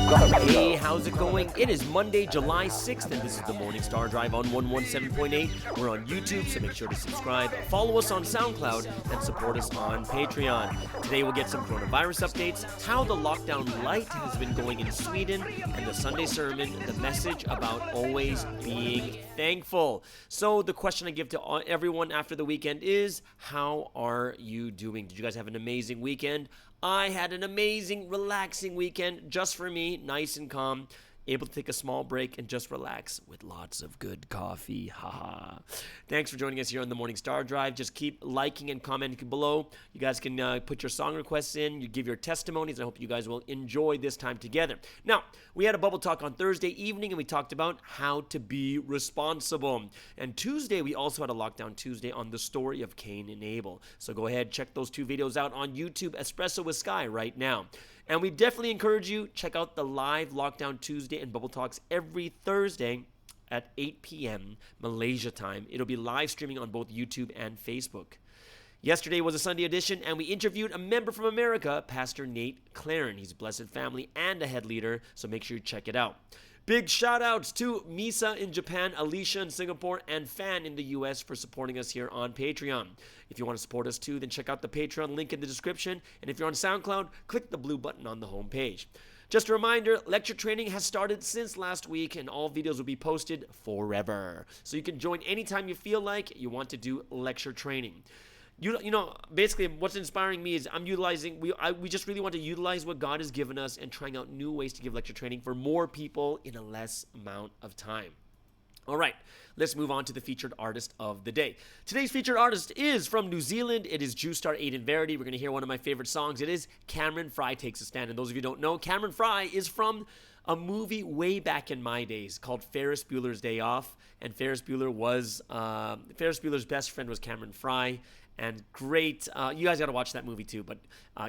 Hey, how's it going? It is Monday, July 6th, and this is the Morning Star Drive on 117.8. We're on YouTube, so make sure to subscribe, follow us on SoundCloud, and support us on Patreon. Today we'll get some coronavirus updates, how the lockdown light has been going in Sweden, and the Sunday sermon, the message about always being thankful. So the question I give to everyone after the weekend is, how are you doing? Did you guys have an amazing weekend? I had an amazing, relaxing weekend just for me, nice and calm, able to take a small break and just relax with lots of good coffee. Haha. Thanks for joining us here on the Morning Star Drive. Just keep liking and commenting below. You guys can put your song requests in. You give your testimonies. I hope you guys will enjoy this time together. Now, we had a bubble talk on Thursday evening, and we talked about how to be responsible. And Tuesday, we also had a Lockdown Tuesday on the story of Cain and Abel. So go ahead, check those two videos out on YouTube, Espresso with Sky, right now. And we definitely encourage you, check out the live Lockdown Tuesday and Bubble Talks every Thursday at 8 p.m. Malaysia time. It'll be live streaming on both YouTube and Facebook. Yesterday was a Sunday edition, and we interviewed a member from America, Pastor Nate Claren. He's a blessed family and a head leader, so make sure you check it out. Big shout outs to Misa in Japan, Alicia in Singapore, and Fan in the US for supporting us here on Patreon. If you want to support us too, then check out the Patreon link in the description. And if you're on SoundCloud, click the blue button on the homepage. Just a reminder, lecture training has started since last week, and all videos will be posted forever. So you can join anytime you feel like you want to do lecture training. You know, basically what's inspiring me is we just really want to utilize what God has given us and trying out new ways to give lecture training for more people in a less amount of time. All right, let's move on to the featured artist of the day. Today's featured artist is from New Zealand. It is Jew star Aiden Verity. We're going to hear one of my favorite songs. It is Cameron Fry Takes a Stand. And those of you who don't know, Cameron Fry is from a movie way back in my days called Ferris Bueller's Day Off. And Ferris Bueller's best friend was Cameron Fry. And great, you guys got to watch that movie too, but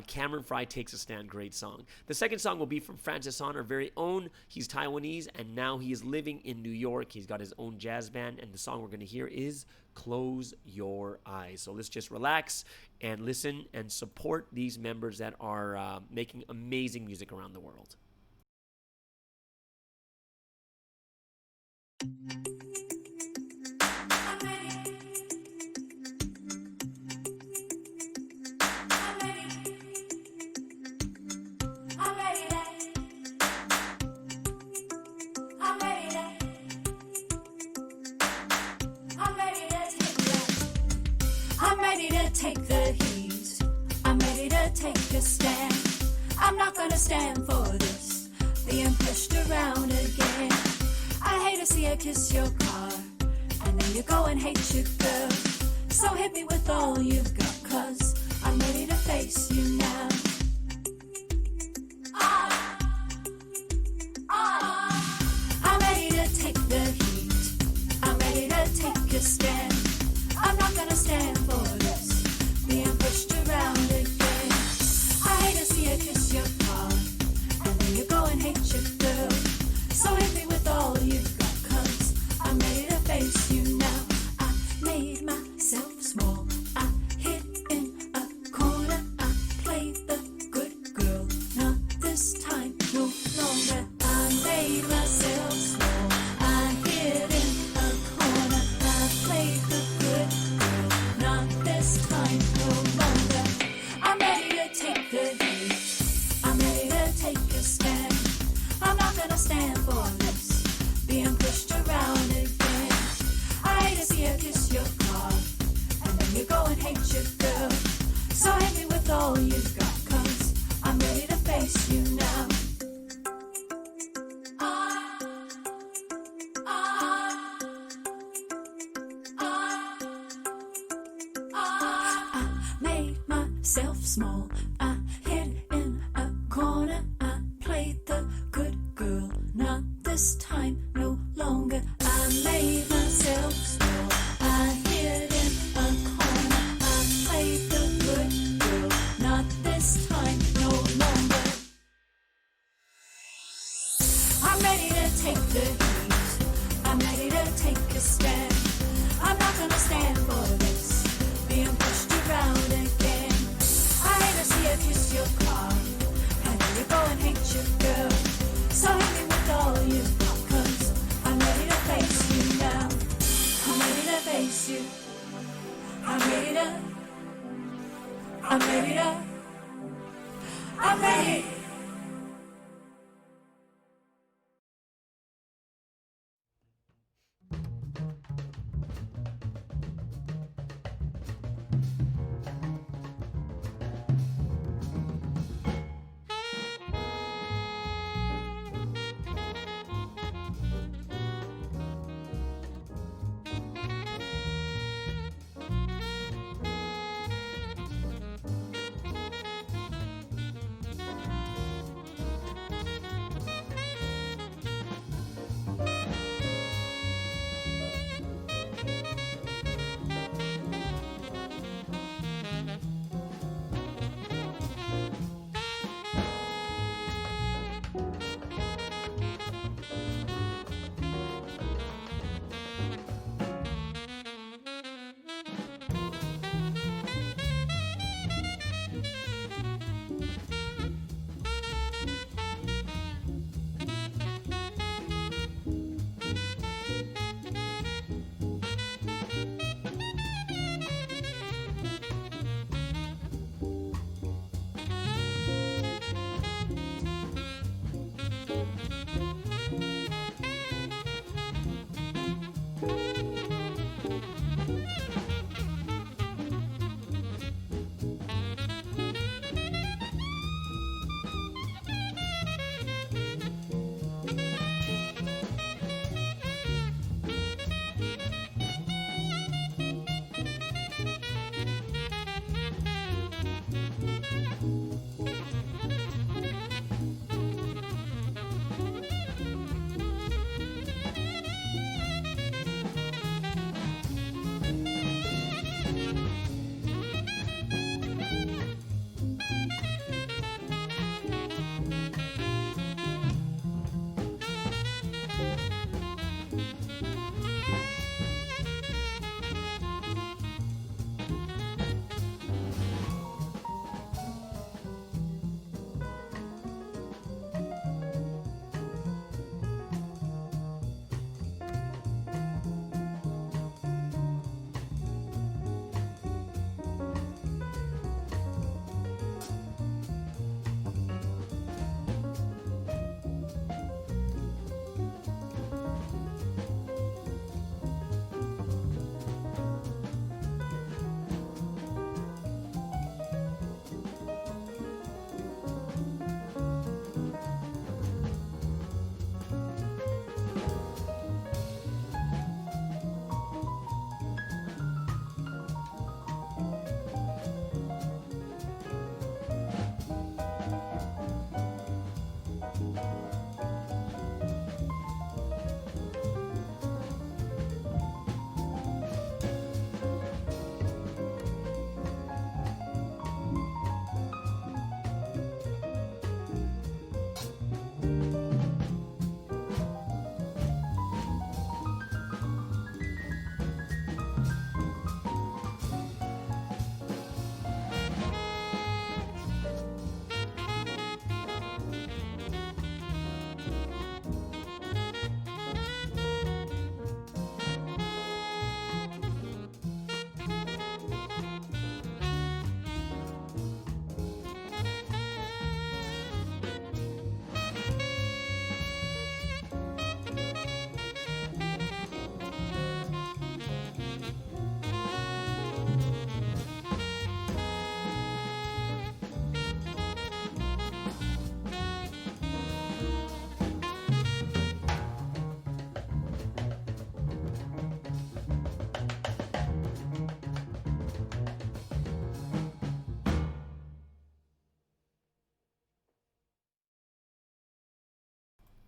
Cameron Fry Takes a Stand, great song. The second song will be from Francis Han, our very own. He's Taiwanese, and now he is living in New York. He's got his own jazz band, and the song we're going to hear is Close Your Eyes. So let's just relax and listen and support these members that are making amazing music around the world. Take the heat. I'm ready to take a stand. I'm not gonna stand for this being pushed around again. I hate to see you kiss your car and then you go and hate your girl. So hit me with all you've got, 'cause I'm ready to face you now. I'm ready to take the heat. I'm ready to take a stand. I'm not gonna stand for this being pushed around again. I hate to see you kiss your car and then you go and hate your girl. So hit me with all you've got, 'cause I'm ready to face you now. I made myself small. I hid in a corner. I played the good girl. Not this time, no longer. I made myself small. I hid in a corner. I played the good girl. Not this time, no longer. I'm ready to take the heat. I'm ready to take a stand. I'm not gonna stand for this being pushed around again. I hate to see you kiss your car and then you go and hate your girl. So hit me with all you've got, 'cause I'm ready to face you now. I made myself small. I hid in a corner. I played the good girl. Not this time, no longer. I made myself small. I hid in a corner. I played the good girl. Not this time, no longer. I'm ready to take the heat. I'm ready to take a stand. I'm not gonna stand for this being pushed around again. I hate to see you kiss your car and then you go and hate your girl. I'm ready to, I'm ready to, I'm ready.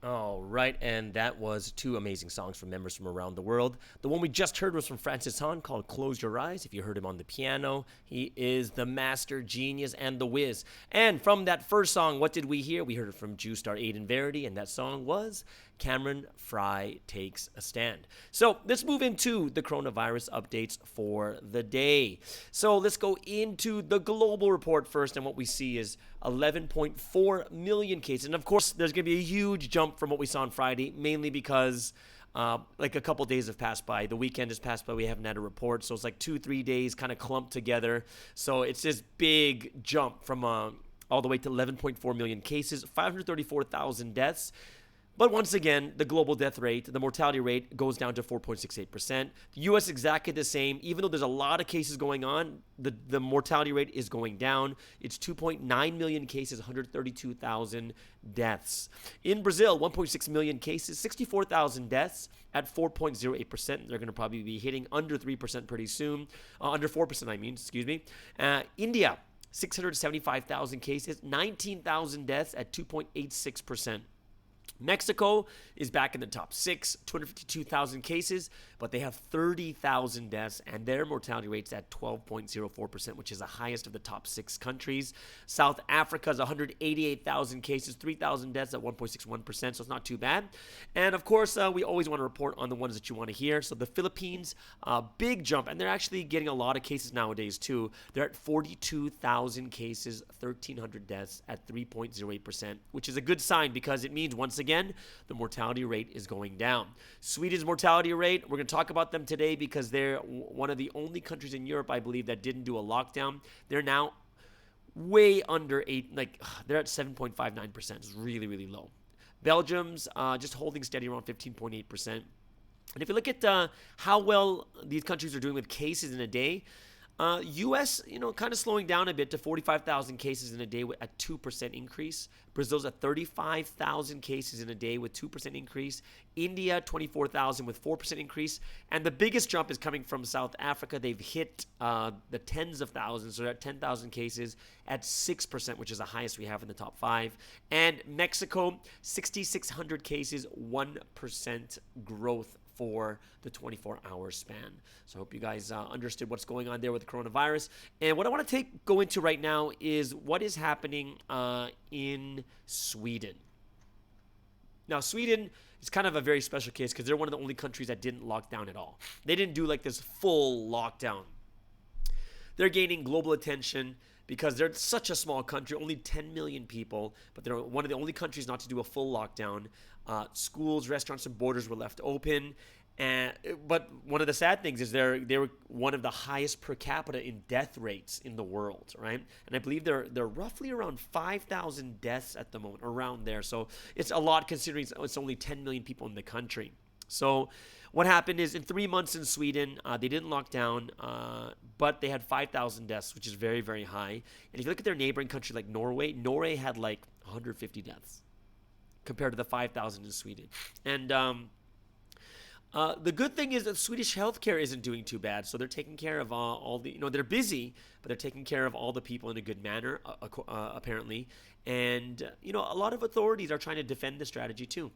All right, and that was two amazing songs from members from around the world. The one we just heard was from Francis Han called Close Your Eyes. If you heard him on the piano, he is the master genius and the whiz. And from that first song, what did we hear? We heard it from Jew Star Aiden Verity, and that song was Cameron Fry Takes a Stand. So let's move into the coronavirus updates for the day. So let's go into the global report first, and what we see is 11.4 million cases. And of course, there's going to be a huge jump from what we saw on Friday, mainly because like a couple days have passed by. The weekend has passed by. We haven't had a report. So it's like 2-3 days kind of clumped together. So it's this big jump from all the way to 11.4 million cases, 534,000 deaths. But once again, the global death rate, the mortality rate goes down to 4.68%. The U.S. exactly the same. Even though there's a lot of cases going on, the mortality rate is going down. It's 2.9 million cases, 132,000 deaths. In Brazil, 1.6 million cases, 64,000 deaths at 4.08%. They're going to probably be hitting under 3% pretty soon. Under 4%, I mean, excuse me. India, 675,000 cases, 19,000 deaths at 2.86%. Mexico is back in the top 6, 252,000 cases, but they have 30,000 deaths, and their mortality rate's at 12.04%, which is the highest of the top 6 countries. South Africa has 188,000 cases, 3,000 deaths at 1.61%, so it's not too bad. And of course, we always want to report on the ones that you want to hear. So the Philippines, big jump, and they're actually getting a lot of cases nowadays too. They're at 42,000 cases, 1,300 deaths at 3.08%, which is a good sign because it means, once again, the mortality rate is going down. Sweden's mortality rate, we're going to talk about them today because they're one of the only countries in Europe, I believe, that didn't do a lockdown. They're now way under 8, they're at 7.59%. It's really, really low. Belgium's just holding steady around 15.8%. And if you look at how well these countries are doing with cases in a day, U.S., kind of slowing down a bit to 45,000 cases in a day with a 2% increase. Brazil's at 35,000 cases in a day with 2% increase. India, 24,000 with 4% increase. And the biggest jump is coming from South Africa. They've hit the tens of thousands, so they're at 10,000 cases at 6%, which is the highest we have in the top 5. And Mexico, 6,600 cases, 1% growth for the 24-hour span. So I hope you guys understood what's going on there with the coronavirus. And what I want to go into right now is what is happening in Sweden. Now, Sweden is kind of a very special case because they're one of the only countries that didn't lock down at all. They didn't do like this full lockdown. They're gaining global attention because they're such a small country, only 10 million people, but they're one of the only countries not to do a full lockdown. Schools, restaurants, and borders were left open. But one of the sad things is they were one of the highest per capita in death rates in the world, right? And I believe they're roughly around 5,000 deaths at the moment, around there. So it's a lot considering it's only 10 million people in the country. So what happened is in 3 months in Sweden, they didn't lock down, but they had 5,000 deaths, which is very, very high. And if you look at their neighboring country like Norway had like 150 deaths compared to the 5,000 in Sweden. And the good thing is that Swedish healthcare isn't doing too bad. So they're taking care of all the, they're busy, but they're taking care of all the people in a good manner, apparently. And, a lot of authorities are trying to defend the strategy too.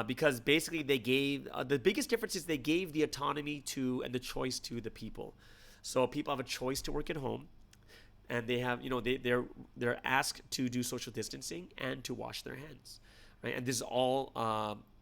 Because basically they gave, the biggest difference is they gave the autonomy to and the choice to the people. So people have a choice to work at home, and they have, they're asked to do social distancing and to wash their hands, right? And this is all,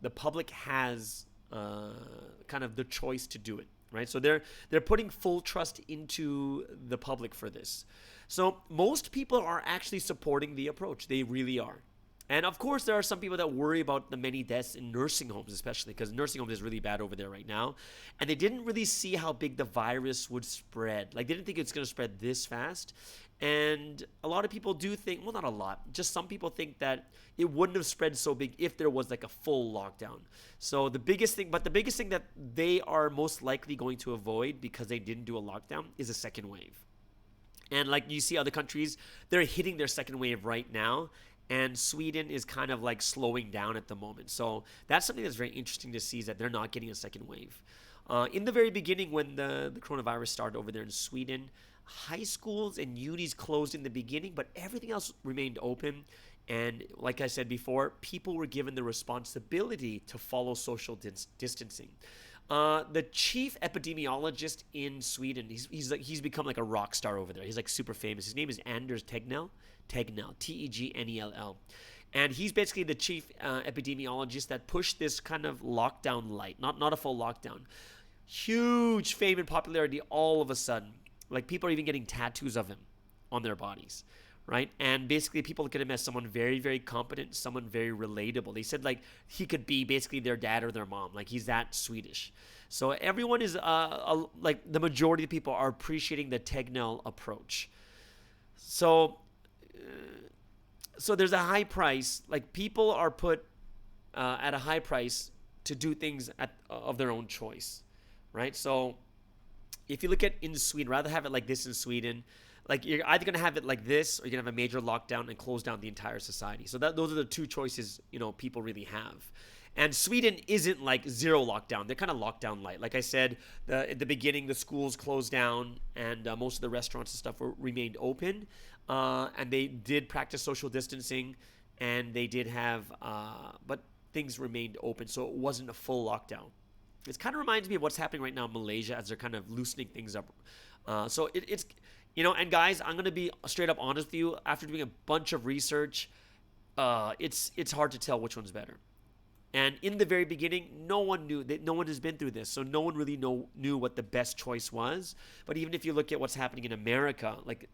the public has kind of the choice to do it, right? So they're putting full trust into the public for this. So most people are actually supporting the approach. They really are. And of course, there are some people that worry about the many deaths in nursing homes, especially because nursing homes is really bad over there right now. And they didn't really see how big the virus would spread. Like, they didn't think it's going to spread this fast. And a lot of people do think, well, not a lot, just some people think that it wouldn't have spread so big if there was like a full lockdown. So the biggest thing that they are most likely going to avoid because they didn't do a lockdown is a second wave. And like you see other countries, they're hitting their second wave right now. And Sweden is kind of like slowing down at the moment. So that's something that's very interesting to see, is that they're not getting a second wave. In the very beginning, when the coronavirus started over there in Sweden, high schools and unis closed in the beginning, but everything else remained open. And like I said before, people were given the responsibility to follow social distancing. The chief epidemiologist in Sweden, he's become like a rock star over there. He's like super famous. His name is Anders Tegnell, Tegnell. And he's basically the chief epidemiologist that pushed this kind of lockdown light, not a full lockdown. Huge fame and popularity all of a sudden. Like, people are even getting tattoos of him on their bodies, right? And basically people look at him as someone very, very competent, someone very relatable. They said like he could be basically their dad or their mom. Like he's that Swedish. So everyone is like the majority of people are appreciating the Tegnell approach. So there's a high price. Like people are put at a high price to do things of their own choice, right? So if you look at in Sweden, rather have it like this in Sweden, like you're either going to have it like this or you're going to have a major lockdown and close down the entire society. So those are the two choices, people really have. And Sweden isn't like zero lockdown. They're kind of lockdown light. Like I said, at the beginning, the schools closed down and most of the restaurants and stuff remained open. And they did practice social distancing and they did have, but things remained open. So it wasn't a full lockdown. It kind of reminds me of what's happening right now in Malaysia as they're kind of loosening things up. So it's, and guys, I'm going to be straight up honest with you. After doing a bunch of research, it's hard to tell which one's better. And in the very beginning, no one knew that no one has been through this. So no one really knew what the best choice was. But even if you look at what's happening in America, like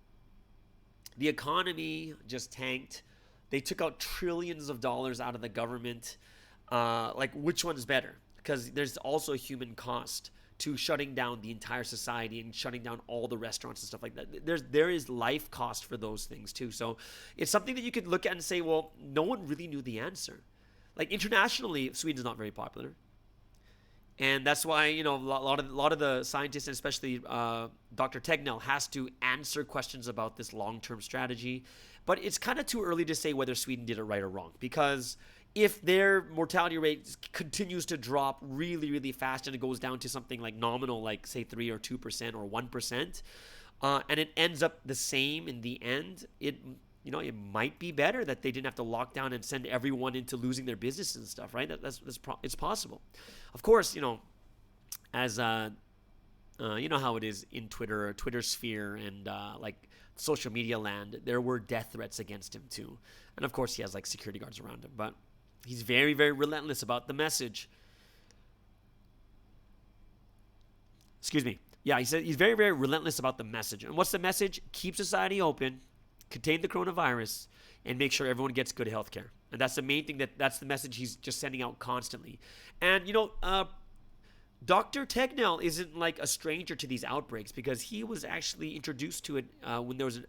the economy just tanked. They took out trillions of dollars out of the government. Like which one's better? Because there's also a human cost to shutting down the entire society and shutting down all the restaurants and stuff like that. There is life cost for those things too. So it's something that you could look at and say, well, no one really knew the answer. Like internationally, Sweden's not very popular, and that's why a lot of the scientists, and especially Dr. Tegnell, has to answer questions about this long-term strategy. But it's kind of too early to say whether Sweden did it right or wrong, because if their mortality rate continues to drop really, really fast and it goes down to something like nominal, like say 3 or 2% or 1%, and it ends up the same in the end, it might be better that they didn't have to lock down and send everyone into losing their business and stuff, right? It's possible. Of course, as you know how it is in Twitter sphere and like social media land, there were death threats against him too. And of course he has like security guards around him, but he's very, very relentless about the message. Excuse me. Yeah, he said he's very, very relentless about the message. And what's the message? Keep society open, contain the coronavirus, and make sure everyone gets good health care. And that's the main thing, that's the message he's just sending out constantly. And, Dr. Tegnell isn't like a stranger to these outbreaks because he was actually introduced to it when there was an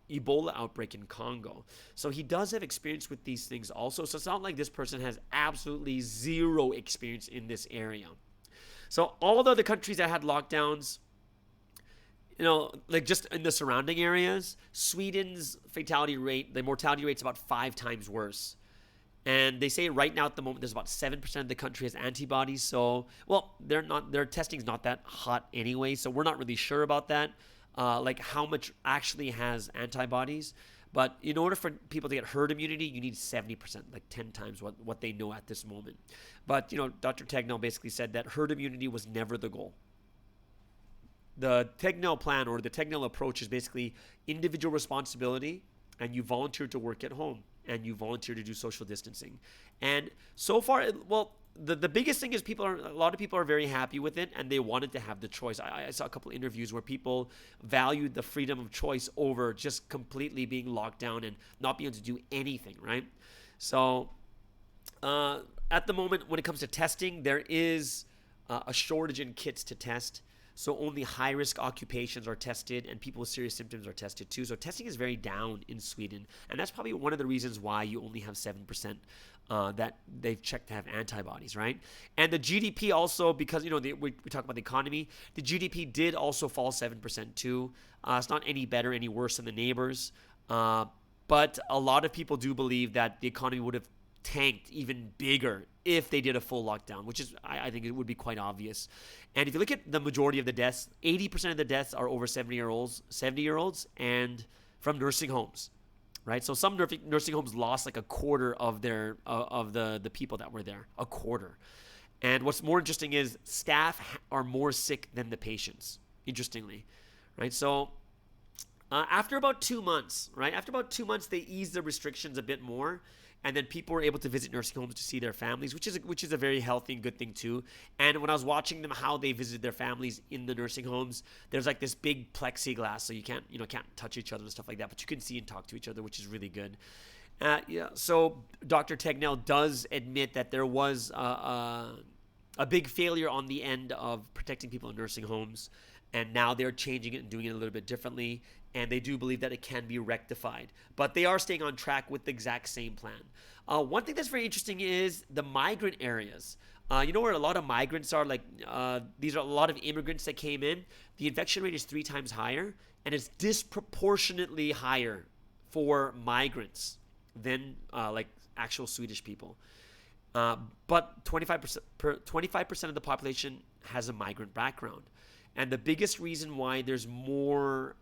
Ebola outbreak in Congo. So he does have experience with these things also. So it's not like this person has absolutely zero experience in this area. So all the other countries that had lockdowns, like just in the surrounding areas, Sweden's fatality rate, the mortality rate's about 5 times worse. And they say right now at the moment, there's about 7% of the country has antibodies. So, their testing's not that hot anyway. So we're not really sure about that, like how much actually has antibodies. But in order for people to get herd immunity, you need 70%, like 10 times what they know at this moment. But, Dr. Tegnell basically said that herd immunity was never the goal. The Tegnell plan or the Tegnell approach is basically individual responsibility, and you volunteer to work at home, and you volunteer to do social distancing. And so far, the biggest thing is a lot of people are very happy with it, and they wanted to have the choice. I saw a couple interviews where people valued the freedom of choice over just completely being locked down and not being able to do anything, right? So at the moment, when it comes to testing, there is a shortage in kits to test. So only high-risk occupations are tested, and people with serious symptoms are tested too. So testing is very down in Sweden, and that's probably one of the reasons why you only have 7% that they've checked to have antibodies, right? And the GDP also, because we talk about the economy, the GDP did also fall 7% too. It's not any better, any worse than the neighbors, but a lot of people do believe that the economy would have tanked even bigger if they did a full lockdown, which is, I think it would be quite obvious. And if you look at the majority of the deaths, 80% of the deaths are over 70-year-olds and from nursing homes, right? So some nursing homes lost like a quarter of the people that were there, a quarter. And what's more interesting is staff are more sick than the patients, interestingly, right? So after about 2 months, right? After about 2 months, they eased the restrictions a bit more. And then people were able to visit nursing homes to see their families, which is a very healthy and good thing too. And when I was watching them, how they visited their families in the nursing homes, there's like this big plexiglass, so you can't touch each other and stuff like that, but you can see and talk to each other, which is really good. So Dr. Tegnell does admit that there was a big failure on the end of protecting people in nursing homes, and now they're changing it and doing it a little bit differently. And they do believe that it can be rectified. But they are staying on track with the exact same plan. One thing that's very interesting is the migrant areas. You know where a lot of migrants are? These are a lot of immigrants that came in. The infection rate is 3 times higher, and it's disproportionately higher for migrants than actual Swedish people. But 25% of the population has a migrant background. And the biggest reason why there's more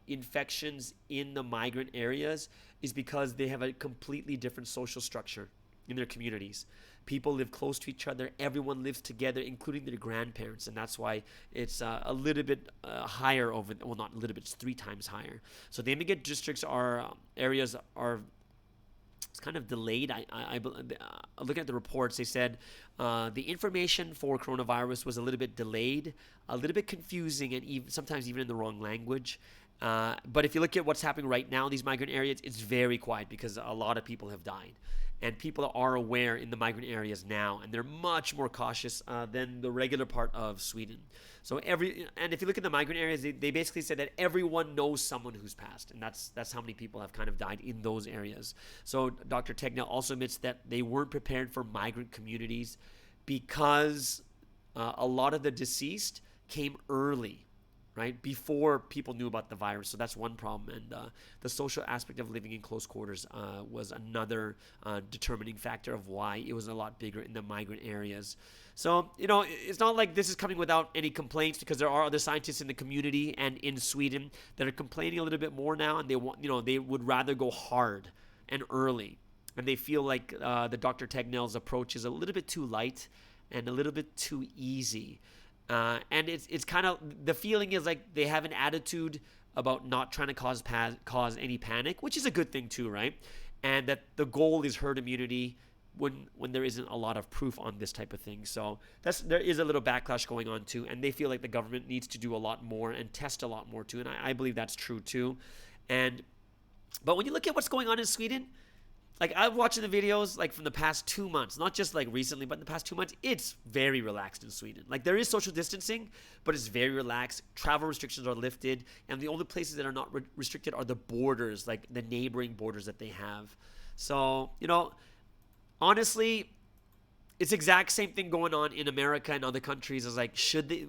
infections in the migrant areas is because they have a completely different social structure in their communities. People live close to each other. Everyone lives together, including their grandparents. And that's why it's a little bit higher not a little bit, it's 3 times higher. So the immigrant districts areas are it's kind of delayed. Looking at the reports, they said the information for coronavirus was a little bit delayed, a little bit confusing, and sometimes even in the wrong language. But if you look at what's happening right now in these migrant areas, it's very quiet because a lot of people have died. And people are aware in the migrant areas now, and they're much more cautious than the regular part of Sweden. So and if you look at the migrant areas, they basically said that everyone knows someone who's passed, and that's how many people have kind of died in those areas. So Dr. Tegnell also admits that they weren't prepared for migrant communities because a lot of the deceased came early, right, before people knew about the virus. So that's one problem. And the social aspect of living in close quarters was another determining factor of why it was a lot bigger in the migrant areas. So, it's not like this is coming without any complaints, because there are other scientists in the community and in Sweden that are complaining a little bit more now, and they would rather go hard and early. And they feel like the Dr. Tegnell's approach is a little bit too light and a little bit too easy. And it's kind of, the feeling is like they have an attitude about not trying to cause any panic, which is a good thing too, right? And that the goal is herd immunity when there isn't a lot of proof on this type of thing. So there is a little backlash going on too, and they feel like the government needs to do a lot more and test a lot more too, and I believe that's true too. But when you look at what's going on in Sweden, like, I'm watching the videos, like, from the past 2 months, not just, like, recently, but in the past 2 months, it's very relaxed in Sweden. Like, there is social distancing, but it's very relaxed. Travel restrictions are lifted, and the only places that are not restricted are the borders, like, the neighboring borders that they have. So, honestly, it's the exact same thing going on in America and other countries. It's like, should they,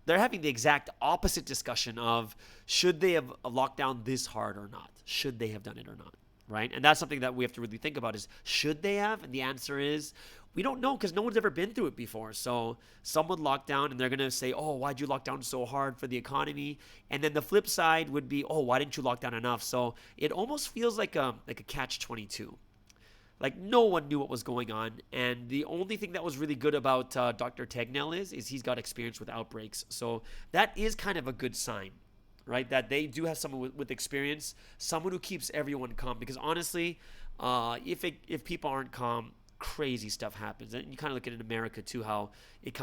they're having the exact opposite discussion of, should they have locked down this hard or not? Should they have done it or not? Right? And that's something that we have to really think about is, should they have? And the answer is, we don't know, because no one's ever been through it before. So someone locked down and they're going to say, oh, why'd you lock down so hard for the economy? And then the flip side would be, oh, why didn't you lock down enough? So it almost feels like a catch-22. Like, no one knew what was going on. And the only thing that was really good about Dr. Tegnell is he's got experience with outbreaks. So that is kind of a good sign, right? That they do have someone with experience, someone who keeps everyone calm. Because honestly, if people aren't calm, crazy stuff happens. And you kind of look at it in America too, how it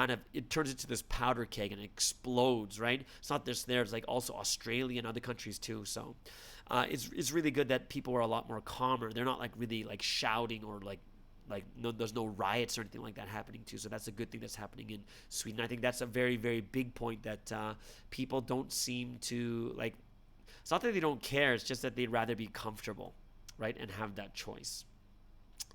turns into this powder keg and it explodes, right? It's not just there, it's like also Australia and other countries too. So it's really good that people are a lot more calmer. They're not like really like shouting or no, there's no riots or anything like that happening too. So that's a good thing that's happening in Sweden. I think that's a very, very big point that people don't seem to like. It's not that they don't care. It's just that they'd rather be comfortable, right, and have that choice.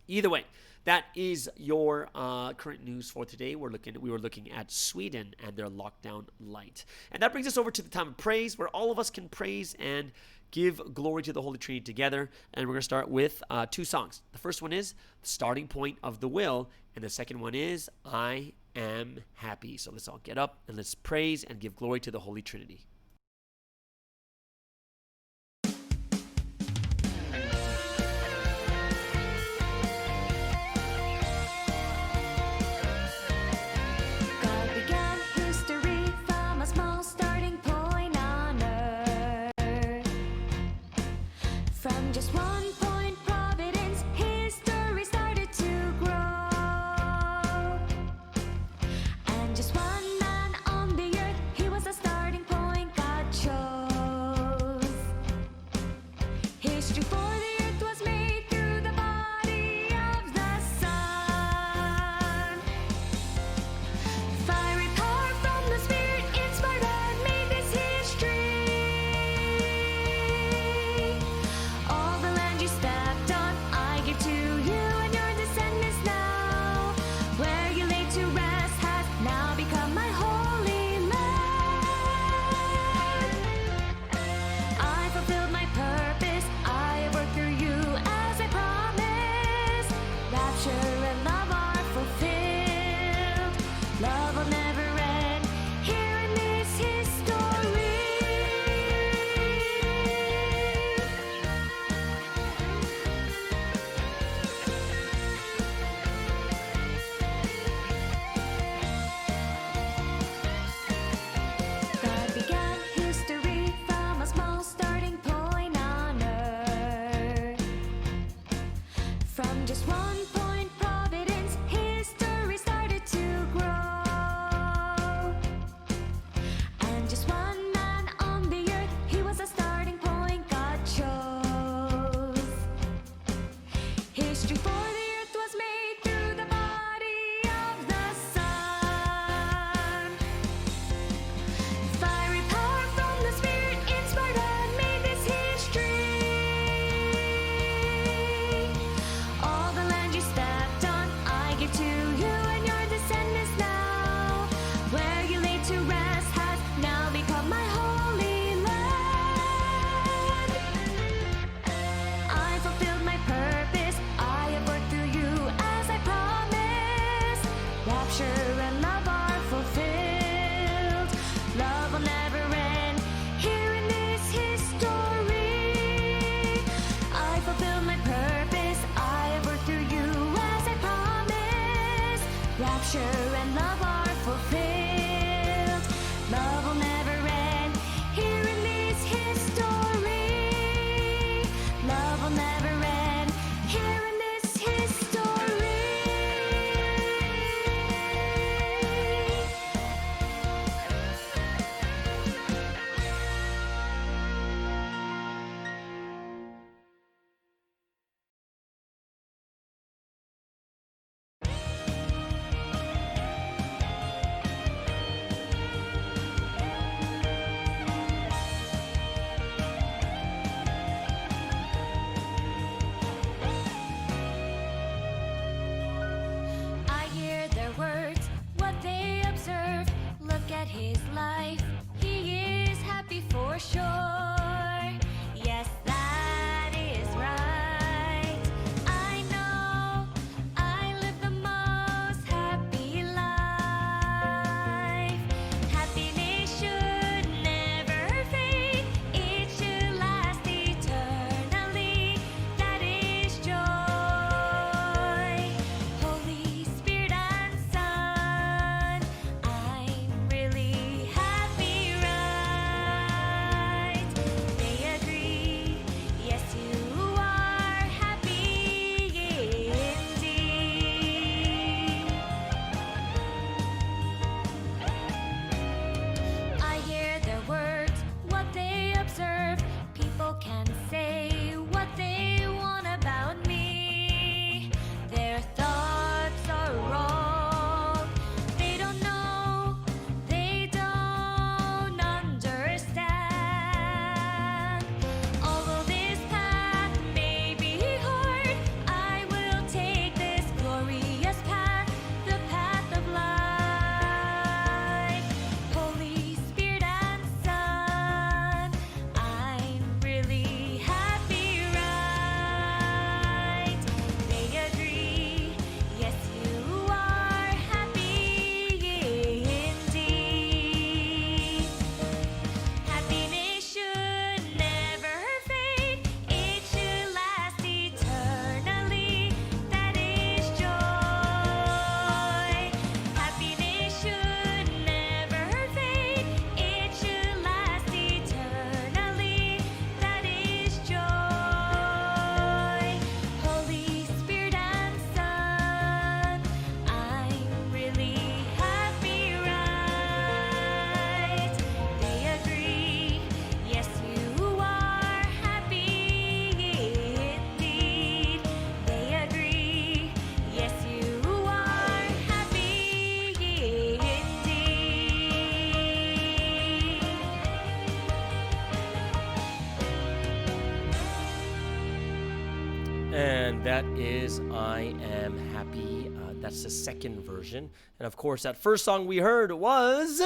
Either way, that is your current news for today. We were looking at Sweden and their lockdown light. And that brings us over to the time of praise, where all of us can praise and give glory to the Holy Trinity together. And we're going to start with 2 songs. The first one is The Starting Point of the Will, and the second one is I Am Happy. So let's all get up and let's praise and give glory to the Holy Trinity. From just one point, providence And that is I Am Happy. That's the second version. And of course, that first song we heard was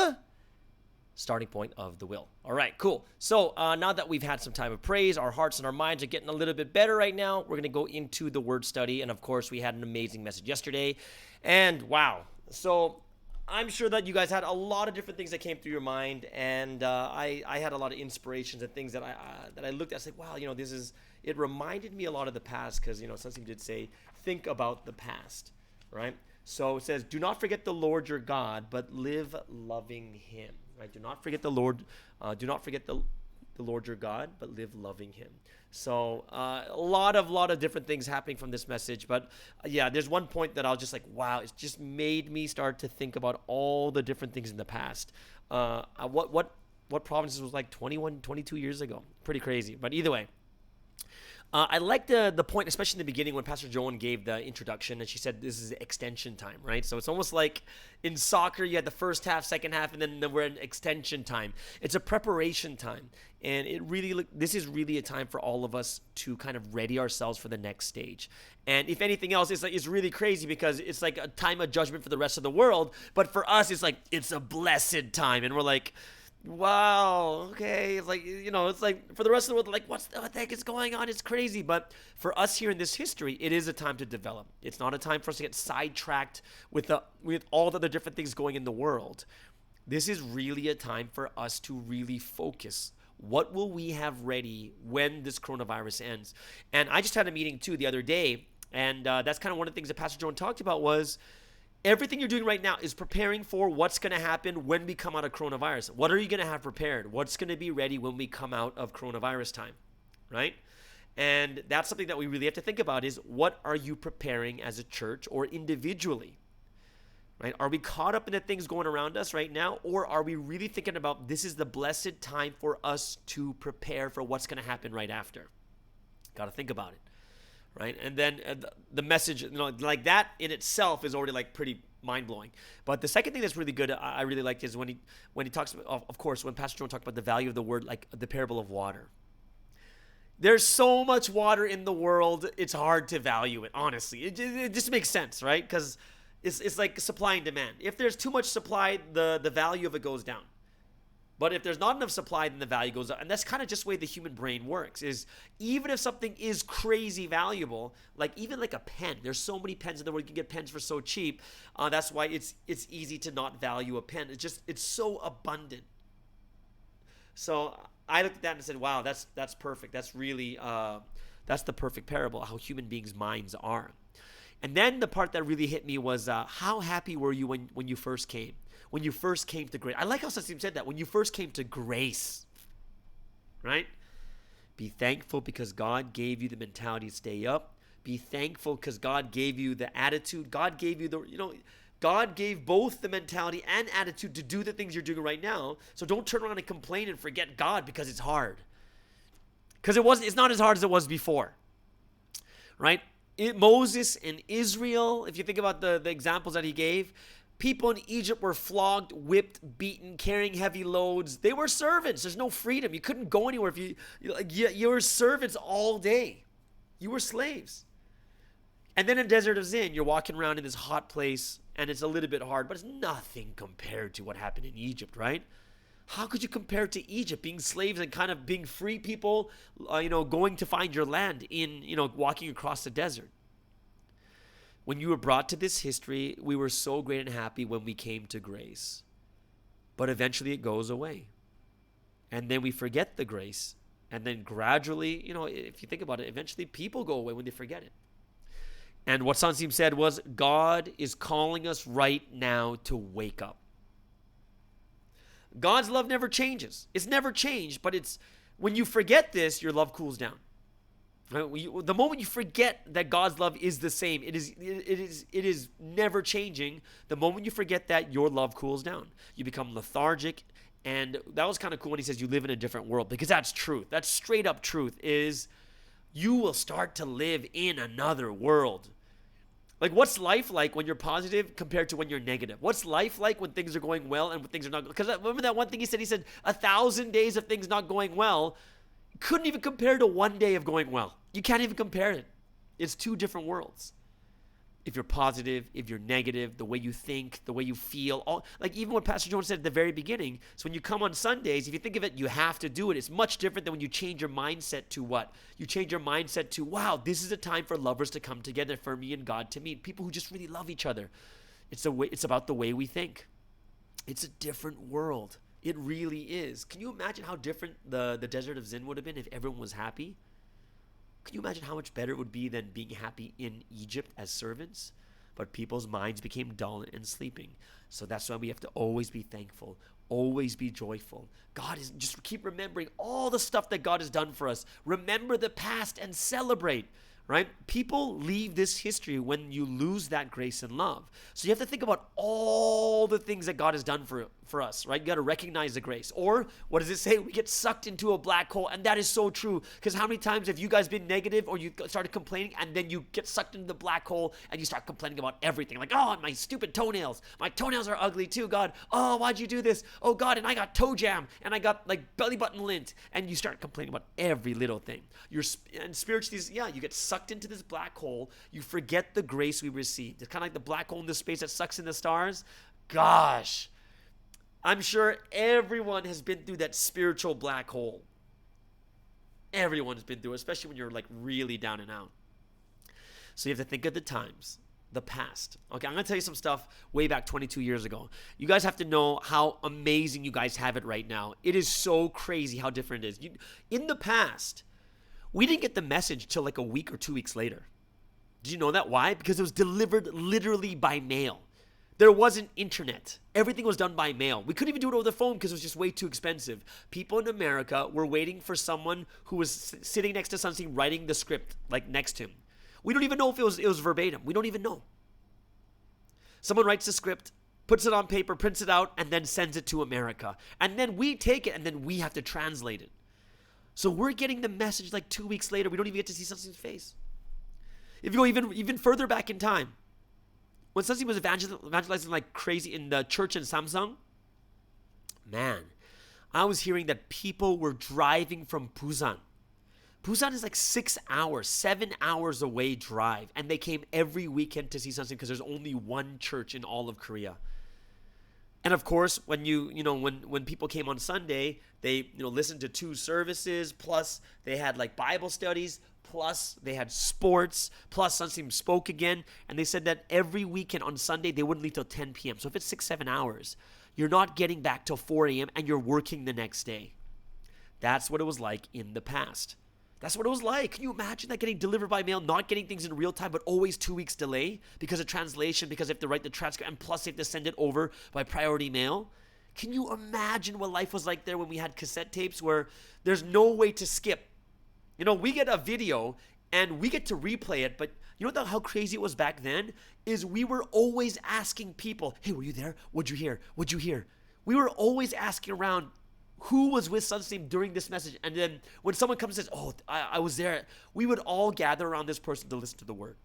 Starting Point of the Will. All right, cool. So now that we've had some time of praise, our hearts and our minds are getting a little bit better right now. We're going to go into the word study. And of course, we had an amazing message yesterday. And wow. So I'm sure that you guys had a lot of different things that came through your mind. And I had a lot of inspirations and things that I looked at. I said, wow, it reminded me a lot of the past because, something did say, think about the past, right? So it says, do not forget the Lord your God, but live loving him, right? Do not forget the Lord your God, but live loving him. So a lot of different things happening from this message. But yeah, there's one point that I was just like, wow, it's just made me start to think about all the different things in the past. What provinces was like 21, 22 years ago. Pretty crazy. But either way, I like the point, especially in the beginning when Pastor Joan gave the introduction and she said this is extension time, right? So it's almost like in soccer, you had the first half, second half, and then we're in extension time. It's a preparation time. And this is really a time for all of us to kind of ready ourselves for the next stage. And if anything else, it's really crazy because it's like a time of judgment for the rest of the world. But for us, it's a blessed time. And we're like, wow, okay. It's like, it's like for the rest of the world, like, what the heck is going on? It's crazy. But for us here in this history, it is a time to develop. It's not a time for us to get sidetracked with all the other different things going in the world. This is really a time for us to really focus. What will we have ready when this coronavirus ends? And I just had a meeting too the other day. And that's kind of one of the things that Pastor Joan talked about was, everything you're doing right now is preparing for what's going to happen when we come out of coronavirus. What are you going to have prepared? What's going to be ready when we come out of coronavirus time, right? And that's something that we really have to think about is what are you preparing as a church or individually, right? Are we caught up in the things going around us right now, or are we really thinking about this is the blessed time for us to prepare for what's going to happen right after? Got to think about it. Right. And then the message, like that in itself is already like pretty mind blowing. But the second thing that's really good, I really liked is when he talks about, of course, when Pastor Joan talked about the value of the word, like the parable of water. There's so much water in the world. It's hard to value it. Honestly, it just makes sense. Right. Because it's like supply and demand. If there's too much supply, the value of it goes down. But if there's not enough supply, then the value goes up. And that's kind of just the way the human brain works, is even if something is crazy valuable, like even like a pen, there's so many pens in the world, you can get pens for so cheap. That's why it's easy to not value a pen. It's so abundant. So I looked at that and said, wow, that's perfect. That's really, that's the perfect parable, how human beings' minds are. And then the part that really hit me was, how happy were you when you first came? When you first came to grace. I like how Sasim said that. When you first came to grace, right? Be thankful because God gave you the mentality to stay up. Be thankful because God gave you the attitude. God gave you God gave both the mentality and attitude to do the things you're doing right now. So don't turn around and complain and forget God because it's hard. Because it's not as hard as it was before, right? Moses and Israel, if you think about the examples that he gave, people in Egypt were flogged, whipped, beaten, carrying heavy loads. They were servants. There's no freedom. You couldn't go anywhere you were servants all day. You were slaves. And then in Desert of Zin, you're walking around in this hot place, and it's a little bit hard, but it's nothing compared to what happened in Egypt, right? How could you compare it to Egypt, being slaves and kind of being free people, going to find your land in, walking across the desert? When you were brought to this history, we were so great and happy when we came to grace. But eventually it goes away. And then we forget the grace. And then gradually, if you think about it, eventually people go away when they forget it. And what Sansim said was, God is calling us right now to wake up. God's love never changes. It's never changed, but it's when you forget this, your love cools down. The moment you forget that God's love is the same, it is never changing. The moment you forget that, your love cools down. You become lethargic, and that was kind of cool when he says you live in a different world, because that's truth. That's straight up truth, is you will start to live in another world. Like, what's life like when you're positive compared to when you're negative? What's life like when things are going well and when things are not? Because remember that one thing he said? He said 1,000 days of things not going well couldn't even compare to one day of going well. You can't even compare it. It's two different worlds. If you're positive, if you're negative, the way you think, the way you feel, all like even what Pastor Jones said at the very beginning. So when you come on Sundays, if you think of it, you have to do it. It's much different than when you change your mindset to what? You change your mindset to, wow, this is a time for lovers to come together, for me and God to meet. People who just really love each other. It's about the way we think. It's a different world. It really is. Can you imagine how different the desert of Zin would have been if everyone was happy? Can you imagine how much better it would be than being happy in Egypt as servants? But people's minds became dull and sleeping. So that's why we have to always be thankful, always be joyful. Just keep remembering all the stuff that God has done for us. Remember the past and celebrate, right? People leave this history when you lose that grace and love. So you have to think about all the things that God has done for us, right? You got to recognize the grace. Or what does it say? We get sucked into a black hole. And that is so true. Because how many times have you guys been negative or you started complaining and then you get sucked into the black hole and you start complaining about everything? Like, oh, my stupid toenails. My toenails are ugly too, God. Oh, why'd you do this? Oh, God, and I got toe jam and I got like belly button lint. And you start complaining about every little thing. And spiritually, you get sucked into this black hole. You forget the grace we received. It's kind of like the black hole in the space that sucks in the stars. Gosh, I'm sure everyone has been through that spiritual black hole. Everyone's been through it, especially when you're like really down and out. So you have to think of the times, the past. Okay, I'm going to tell you some stuff way back 22 years ago. You guys have to know how amazing you guys have it right now. It is so crazy how different it is. In the past, we didn't get the message till like a week or 2 weeks later. Did you know that? Why? Because it was delivered literally by mail. There wasn't internet. Everything was done by mail. We couldn't even do it over the phone because it was just way too expensive. People in America were waiting for someone who was sitting next to something writing the script like next to him. We don't even know if it was verbatim. We don't even know. Someone writes the script, puts it on paper, prints it out, and then sends it to America. And then we take it and then we have to translate it. So we're getting the message like 2 weeks later. We don't even get to see something's face. If you go even further back in time, when Sunsi was evangelizing like crazy in the church in Samsung, man, I was hearing that people were driving from Busan. Busan is like 6 hours, 7 hours away drive. And they came every weekend to see Sunsi because there's only one church in all of Korea. And of course, when when people came on Sunday, they listened to 2 services, plus they had like Bible studies, plus they had sports, plus Sunsim spoke again, and they said that every weekend on Sunday they wouldn't leave till 10 p.m. So if it's 6-7 hours, you're not getting back till 4 a.m. and you're working the next day. That's what it was like in the past. That's what it was like. Can you imagine that, getting delivered by mail, not getting things in real time, but always 2 weeks delay because of translation, because they have to write the transcript, and plus they have to send it over by priority mail? Can you imagine what life was like there when we had cassette tapes where there's no way to skip? We get a video and we get to replay it, but how crazy it was back then is we were always asking people, hey, were you there? What'd you hear? What'd you hear? We were always asking around, who was with Sunsteam during this message? And then when someone comes and says, oh, I was there, we would all gather around this person to listen to the word.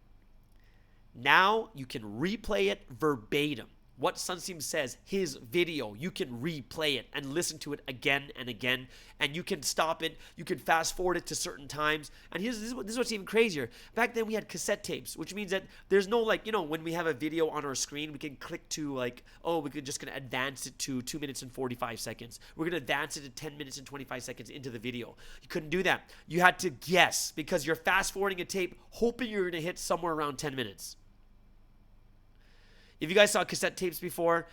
Now you can replay it verbatim. What Sunsteam says, his video, you can replay it and listen to it again and again. And you can stop it. You can fast forward it to certain times. And this is what's even crazier. Back then we had cassette tapes, which means that there's no when we have a video on our screen, we can click to we're just going to advance it to 2 minutes and 45 seconds. We're going to advance it to 10 minutes and 25 seconds into the video. You couldn't do that. You had to guess because you're fast forwarding a tape hoping you're going to hit somewhere around 10 minutes. If you guys saw cassette tapes before,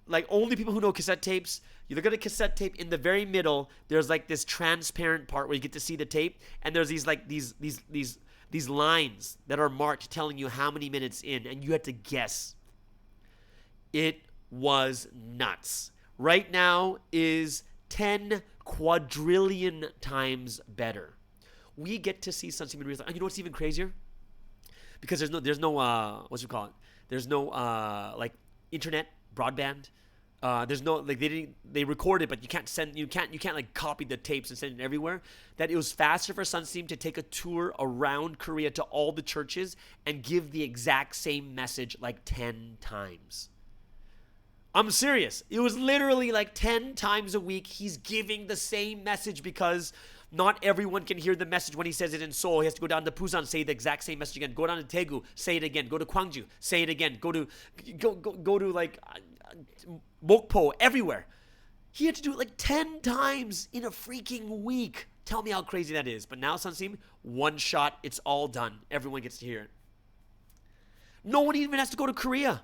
like only people who know cassette tapes, you look at a cassette tape, in the very middle, there's like this transparent part where you get to see the tape, and there's these lines that are marked telling you how many minutes in, and you had to guess. It was nuts. Right now is 10 quadrillion times better. We get to see something in real time. And you know what's even crazier? Because there's no There's no internet, broadband. There's no they record it, but you can't like copy the tapes and send it everywhere. That it was faster for Sunsteam to take a tour around Korea to all the churches and give the exact same message like 10 times. I'm serious. It was literally like 10 times a week he's giving the same message because Not everyone can hear the message when he says it in Seoul. He has to go down to Busan, say the exact same message again. Go down to Daegu, say it again. Go to Gwangju, say it again. Go to like Mokpo, everywhere. He had to do it like 10 times in a freaking week. Tell me how crazy that is. But now, Sunseem, one shot, it's all done. Everyone gets to hear it. No one even has to go to Korea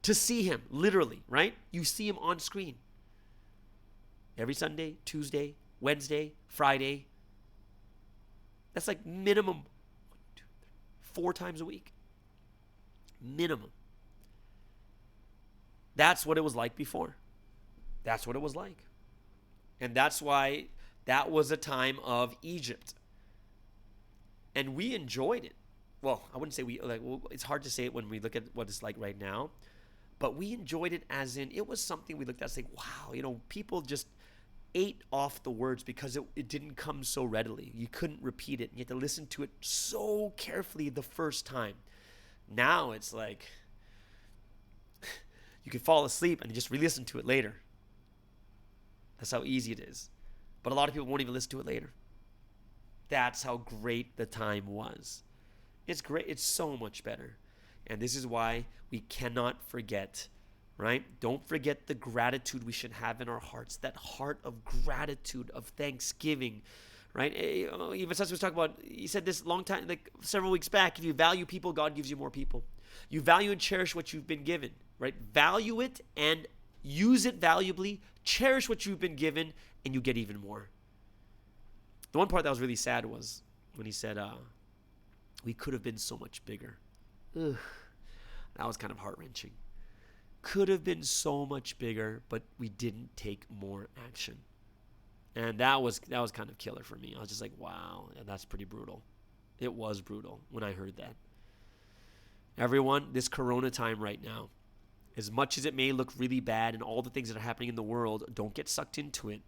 to see him, literally, right? You see him on screen. Every Sunday, Tuesday, Wednesday, Friday. That's like minimum 4 times a week. Minimum. That's what it was like before. That's what it was like. And that's why that was a time of Egypt. And we enjoyed it. Well, I wouldn't say it's hard to say it when we look at what it's like right now. But we enjoyed it as in, it was something we looked at saying, wow, people just ate off the words because it didn't come so readily. You couldn't repeat it. You had to listen to it so carefully the first time. Now it's like, you could fall asleep and just re-listen to it later. That's how easy it is. But a lot of people won't even listen to it later. That's how great the time was. It's great. It's so much better. And this is why we cannot forget, right? Don't forget the gratitude we should have in our hearts. That heart of gratitude, of thanksgiving, right? Even Sasha was talking about, he said this long time, like several weeks back, if you value people, God gives you more people. You value and cherish what you've been given, right? Value it and use it valuably. Cherish what you've been given, and you get even more. The one part that was really sad was when he said, we could have been so much bigger. Ugh. That was kind of heart-wrenching. Could have been so much bigger, but we didn't take more action. And that was kind of killer for me. I was just like, wow, that's pretty brutal. It was brutal when I heard that. Everyone, this Corona time right now, as much as it may look really bad and all the things that are happening in the world, don't get sucked into it.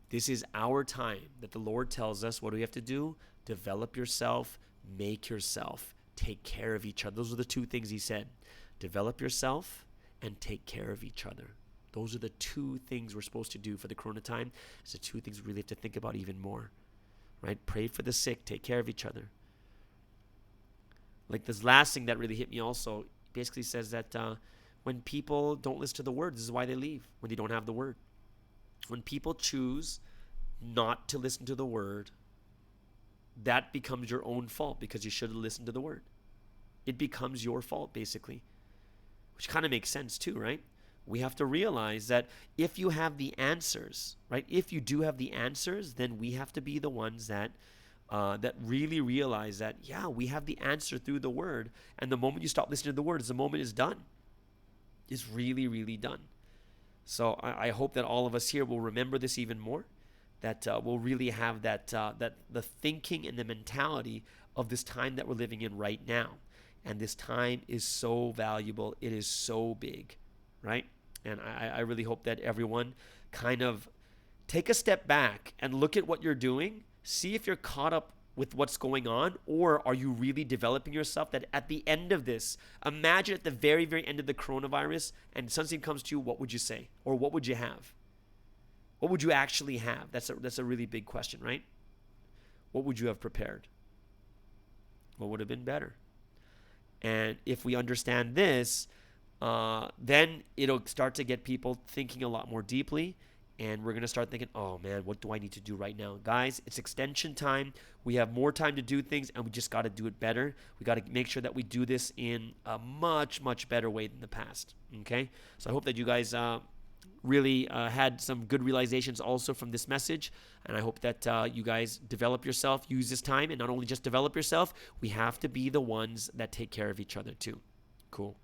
This is our time that the Lord tells us, what do we have to do? Develop yourself, make yourself, take care of each other. Those are the 2 things he said. Develop yourself and take care of each other. Those are the 2 things we're supposed to do for the Corona time. It's the 2 things we really have to think about even more, right? Pray for the sick, take care of each other. Like this last thing that really hit me also, basically says that when people don't listen to the word, this is why they leave, when they don't have the word. When people choose not to listen to the word, that becomes your own fault because you should have listened to the word. It becomes your fault, basically, which kind of makes sense too, right? We have to realize that if you have the answers, right? If you do have the answers, then we have to be the ones that really realize that, yeah, we have the answer through the word. And the moment you stop listening to the word, the moment is done. It's really, really done. So I hope that all of us here will remember this even more, that we'll really have that the thinking and the mentality of this time that we're living in right now. And this time is so valuable. It is so big, right? And I really hope that everyone kind of take a step back and look at what you're doing. See if you're caught up with what's going on, or are you really developing yourself that at the end of this, imagine at the very, very end of the coronavirus and something comes to you, what would you say? Or what would you have? What would you actually have? That's a really big question, right? What would you have prepared? What would have been better? And if we understand this, then it'll start to get people thinking a lot more deeply. And we're going to start thinking, oh man, what do I need to do right now? Guys, it's extension time. We have more time to do things, and we just got to do it better. We got to make sure that we do this in a much, much better way than the past. Okay? So I hope that you guys really had some good realizations also from this message. And I hope that you guys develop yourself, use this time, and not only just develop yourself, we have to be the ones that take care of each other too. Cool.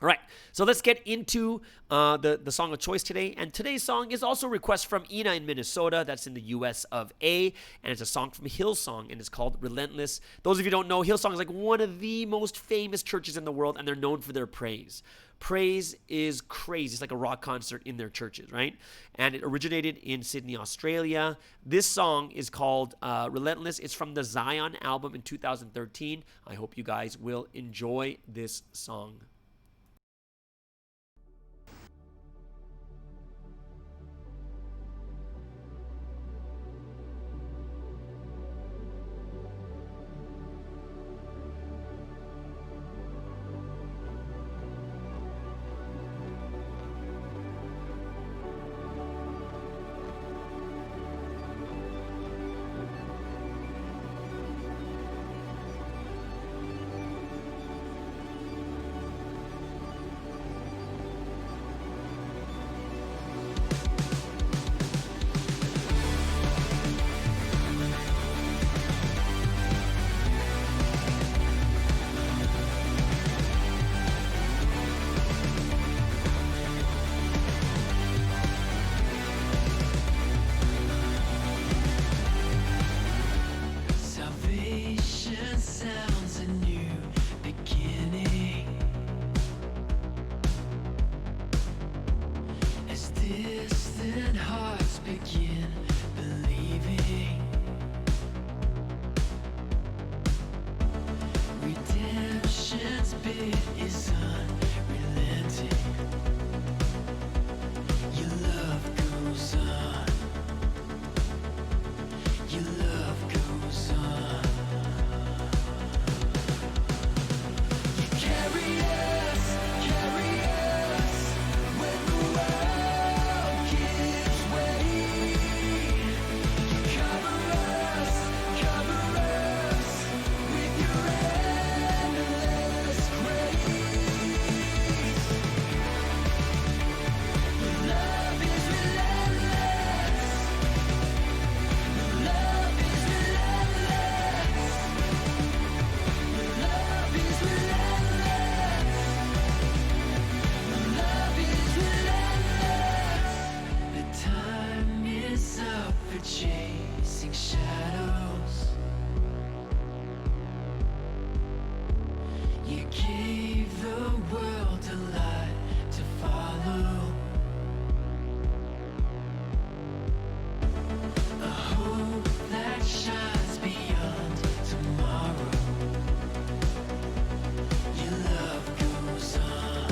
All right, so let's get into the song of choice today. And today's song is also a request from Ina in Minnesota. That's in the US of A. And it's a song from Hillsong, and it's called Relentless. Those of you who don't know, Hillsong is like one of the most famous churches in the world, and they're known for their praise. Praise is crazy. It's like a rock concert in their churches, right? And it originated in Sydney, Australia. This song is called Relentless. It's from the Zion album in 2013. I hope you guys will enjoy this song. As distant hearts begin believing, redemption's bid is unrelenting. Your love goes on. Your love goes on. You carry us when the world gives way. You cover us with your endless grace. Your love is relentless. Your love is relentless. Your love is relentless. Your love is relentless. The time is up for chasing shadows. You gave the world a light to follow, a hope that shines beyond tomorrow. Your love goes on.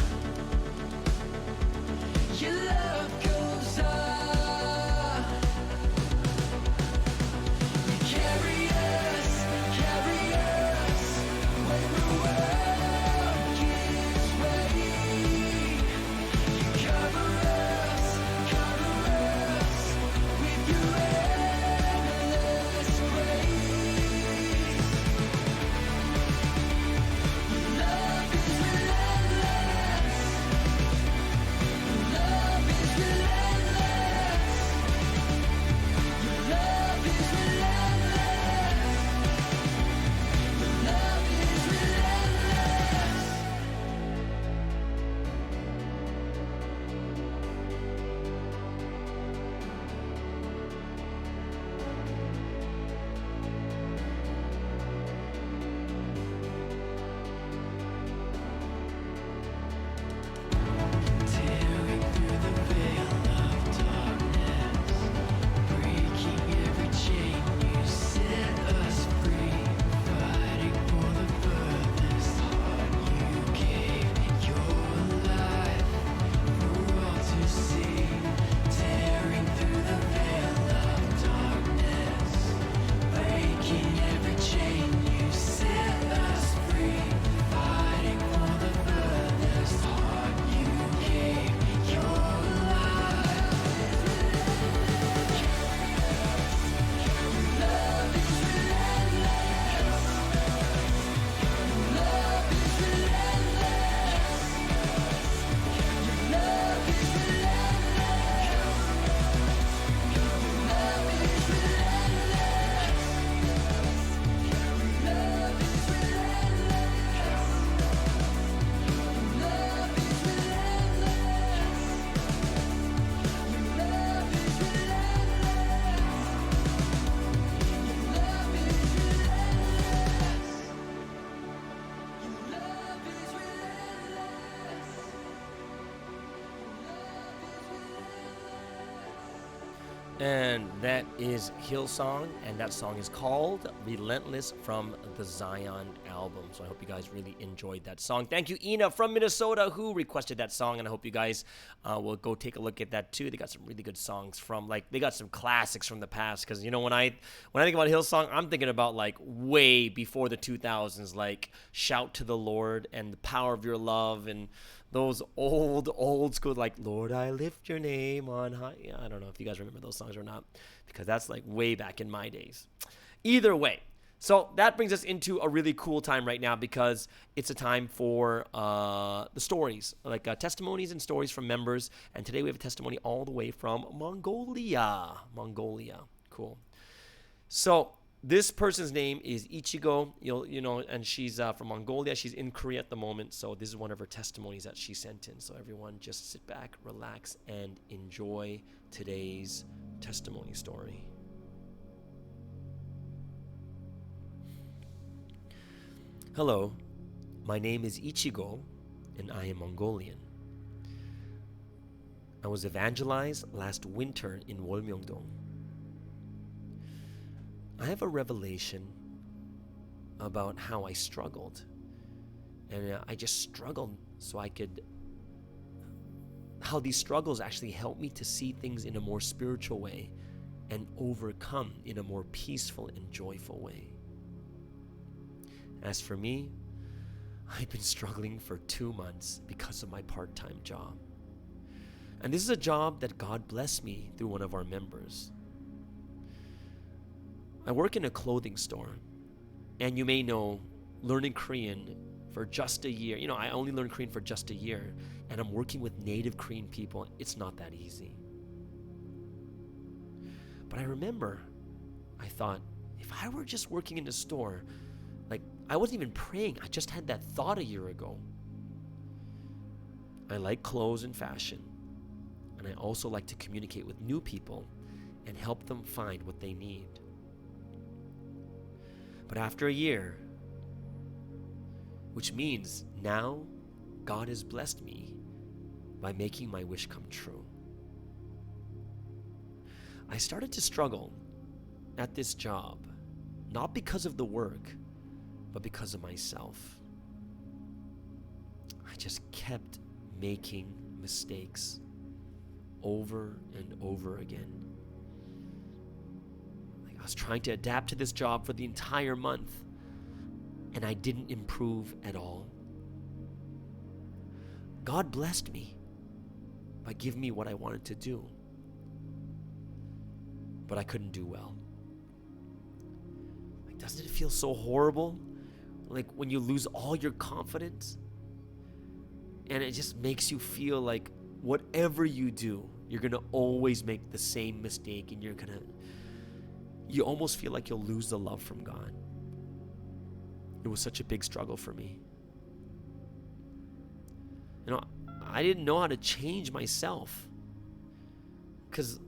Your love goes on. You carry us when the world gives way. You cover us with your endless grace. Your love is relentless. Your love is relentless. Your love is relentless. Your love is relentless. Tearing through the veil of darkness, breaking every chain, you set us free. Fighting for the furthest heart, you gave your life for all to see. Tearing through the veil of darkness, breaking every chain, you set us free. Fighting for the furthest heart, you gave your life. Love is relentless. Love is relentless. Love is relentless. Love is relentless. Love is relentless. Love is And that is Hillsong, and that song is called Relentless from the Zion album. So I hope you guys really enjoyed that song. Thank you, Ina from Minnesota, who requested that song, and I hope you guys will go take a look at that too. They got some really good songs from, like, they got some classics from the past, because, you know, when I think about Hillsong, I'm thinking about, like, way before the 2000s, like Shout to the Lord and The Power of Your Love, and those old school, like, Lord, I lift your name on high. Yeah, I don't know if you guys remember those songs or not, because that's like way back in my days. Either way, so that brings us into a really cool time right now, because it's a time for the stories, like testimonies and stories from members. And today we have a testimony all the way from Mongolia. Cool. So this person's name is Ichigo, you know, and she's from Mongolia. She's in Korea at the moment, so this is one of her testimonies that she sent in. So everyone just sit back, relax, and enjoy today's testimony story. Hello, my name is Ichigo, and I am Mongolian. I was evangelized last winter in Wolmyongdong. I have a revelation about how I struggled. And I just struggled how these struggles actually helped me to see things in a more spiritual way and overcome in a more peaceful and joyful way. As for me, I've been struggling for 2 months because of my part-time job. And this is a job that God blessed me through one of our members. I work in a clothing store, and you may know, learning Korean for just a year, I only learned Korean for just a year, and I'm working with native Korean people. It's not that easy. But I remember, I thought, if I were just working in a store, I wasn't even praying, I just had that thought a year ago. I like clothes and fashion, and I also like to communicate with new people and help them find what they need. But after a year, which means now God has blessed me by making my wish come true, I started to struggle at this job, not because of the work, but because of myself. I just kept making mistakes over and over again. I was trying to adapt to this job for the entire month, and I didn't improve at all. God blessed me by giving me what I wanted to do, but I couldn't do well. Doesn't it feel so horrible? Like when you lose all your confidence, and it just makes you feel like whatever you do, you're gonna always make the same mistake, and you almost feel like you'll lose the love from God. It was such a big struggle for me. I didn't know how to change myself, because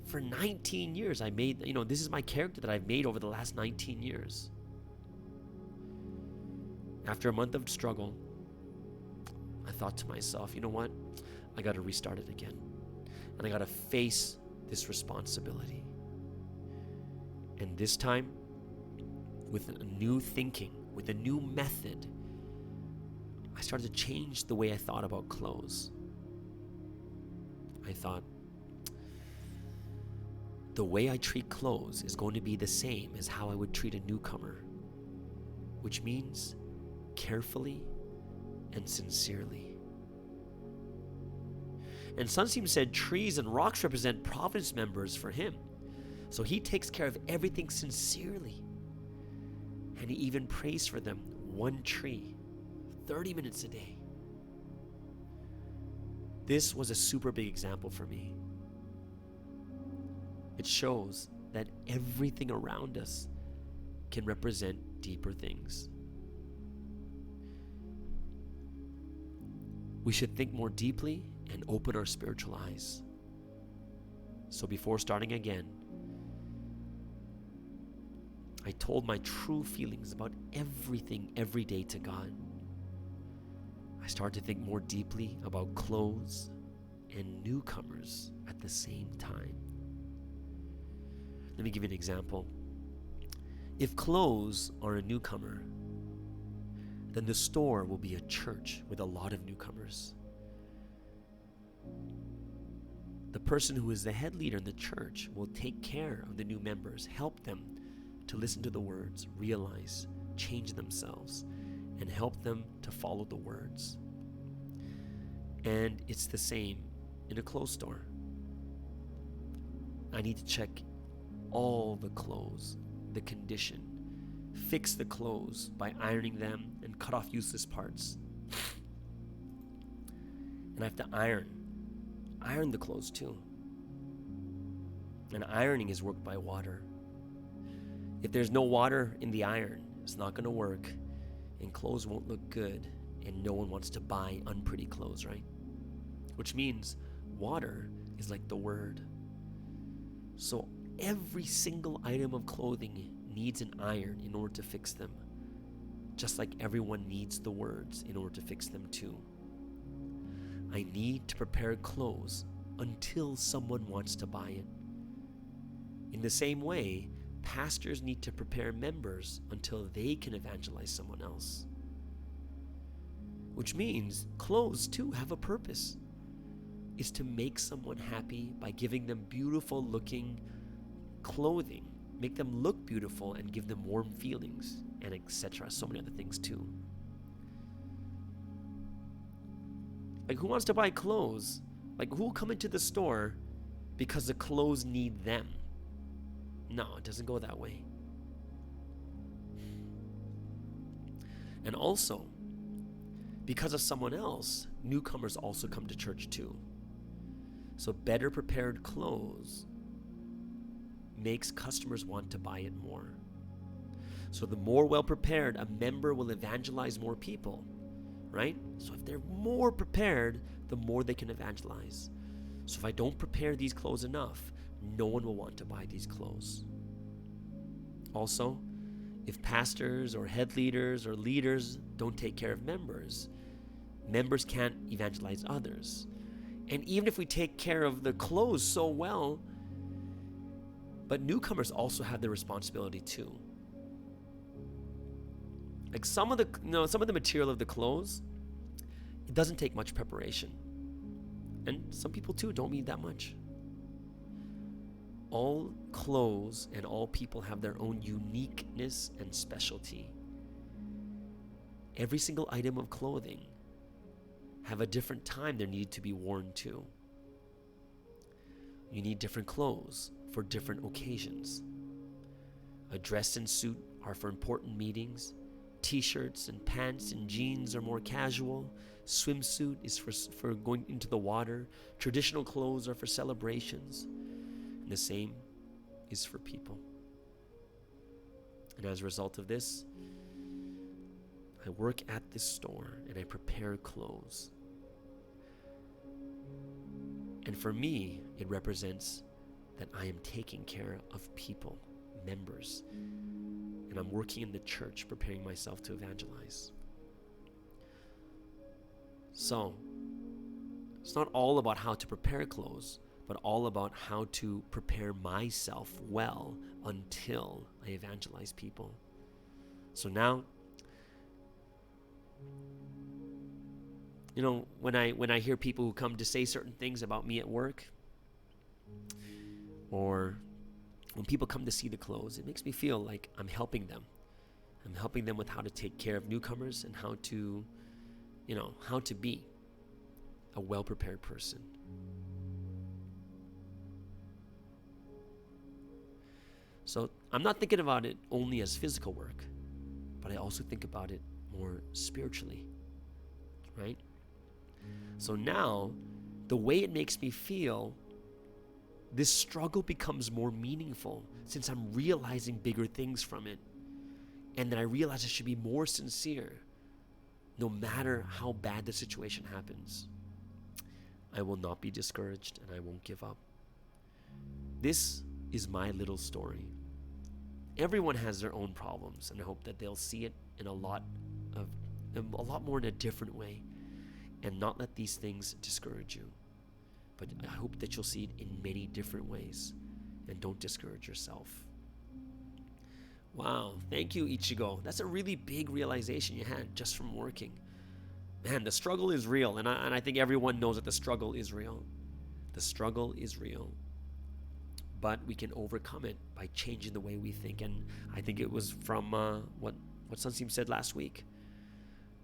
for 19 years I made, this is my character that I've made over the last 19 years. After a month of struggle, I thought to myself, you know what? I got to restart it again. And I got to face this responsibility. And this time, with a new thinking, with a new method, I started to change the way I thought about clothes. I thought, the way I treat clothes is going to be the same as how I would treat a newcomer, which means carefully and sincerely. And Sunseem said trees and rocks represent Providence members for him. So he takes care of everything sincerely. And he even prays for them, one tree, 30 minutes a day. This was a super big example for me. It shows that everything around us can represent deeper things. We should think more deeply and open our spiritual eyes. So before starting again, I told my true feelings about everything every day to God. I started to think more deeply about clothes and newcomers at the same time. Let me give you an example. If clothes are a newcomer, then the store will be a church with a lot of newcomers. The person who is the head leader in the church will take care of the new members, help them to listen to the words, realize, change themselves, and help them to follow the words. And it's the same in a clothes store. I need to check all the clothes, the condition, fix the clothes by ironing them and cut off useless parts. And I have to iron the clothes too. And ironing is worked by water. If there's no water in the iron, it's not going to work, and clothes won't look good, and no one wants to buy unpretty clothes, right? Which means water is like the word. So every single item of clothing needs an iron in order to fix them, just like everyone needs the words in order to fix them too. I need to prepare clothes until someone wants to buy it. In the same way, pastors need to prepare members until they can evangelize someone else. Which means clothes too have a purpose. Is to make someone happy by giving them beautiful looking clothing, make them look beautiful and give them warm feelings, and etc. So many other things too. Like, who wants to buy clothes? Like, who will come into the store because the clothes need them? No, it doesn't go that way. And also, because of someone else, newcomers also come to church too. So better prepared clothes makes customers want to buy it more. So the more well prepared a member will evangelize more people, right? So if they're more prepared, the more they can evangelize. So if I don't prepare these clothes enough, no one will want to buy these clothes. Also, if pastors or head leaders or leaders don't take care of members, members can't evangelize others. And even if we take care of the clothes so well, but newcomers also have the responsibility too. Like some of the material of the clothes, it doesn't take much preparation. And some people too don't need that much. All clothes and all people have their own uniqueness and specialty. Every single item of clothing have a different time they need to be worn to. You need different clothes for different occasions. A dress and suit are for important meetings. T-shirts and pants and jeans are more casual. Swimsuit is for going into the water. Traditional clothes are for celebrations. And the same is for people. And as a result of this, I work at this store and I prepare clothes. And for me, it represents that I am taking care of people, members, and I'm working in the church, preparing myself to evangelize. So, it's not all about how to prepare clothes, but all about how to prepare myself well until I evangelize people. So now, when I hear people who come to say certain things about me at work, or when people come to see the clothes, it makes me feel like I'm helping them. I'm helping them with how to take care of newcomers and how to be a well-prepared person. So I'm not thinking about it only as physical work, but I also think about it more spiritually, right? So now, the way it makes me feel, this struggle becomes more meaningful since I'm realizing bigger things from it. And then I realize I should be more sincere no matter how bad the situation happens. I will not be discouraged and I won't give up. This is my little story. Everyone has their own problems, and I hope that they'll see it in a lot more in a different way and not let these things discourage you. But I hope that you'll see it in many different ways and don't discourage yourself. Wow, thank you, Ichigo. That's a really big realization you had just from working. Man, the struggle is real, and I think everyone knows that the struggle is real. The struggle is real. But we can overcome it by changing the way we think. And I think it was from what Sunseem said last week.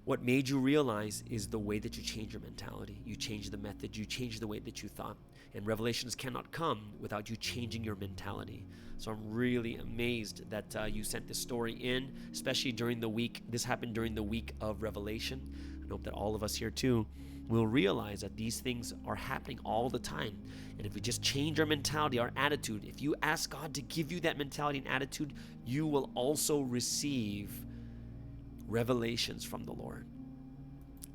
What made you realize is the way that you change your mentality. You change the method. You change the way that you thought. And revelations cannot come without you changing your mentality. So I'm really amazed that you sent this story in, especially during the week. This happened during the week of Revelation. I hope that all of us here too will realize that these things are happening all the time. And if we just change our mentality, our attitude, if you ask God to give you that mentality and attitude, you will also receive revelations from the Lord.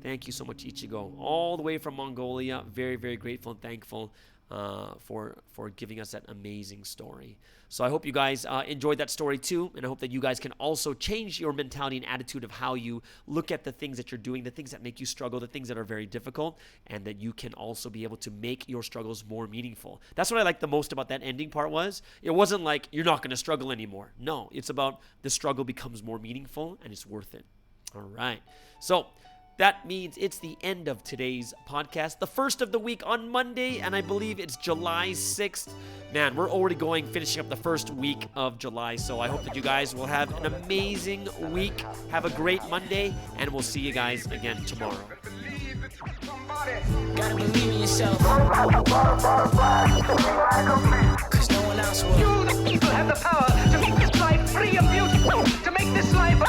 Thank you so much, Ichigo. All the way from Mongolia. Very, very grateful and thankful for giving us that amazing story. So I hope you guys enjoyed that story too, and I hope that you guys can also change your mentality and attitude of how you look at the things that you're doing, the things that make you struggle, the things that are very difficult, and that you can also be able to make your struggles more meaningful. That's what I liked the most about that ending part was, it wasn't like you're not going to struggle anymore. No, it's about the struggle becomes more meaningful and it's worth it. All right. So that means it's the end of today's podcast, the first of the week on Monday, and I believe it's July 6th. Man, we're already finishing up the first week of July, so I hope that you guys will have an amazing week. Have a great Monday, and we'll see you guys again tomorrow. Gotta believe in yourself. Cause no one else will. You, the people, have the power to make this life free and beautiful, to make this life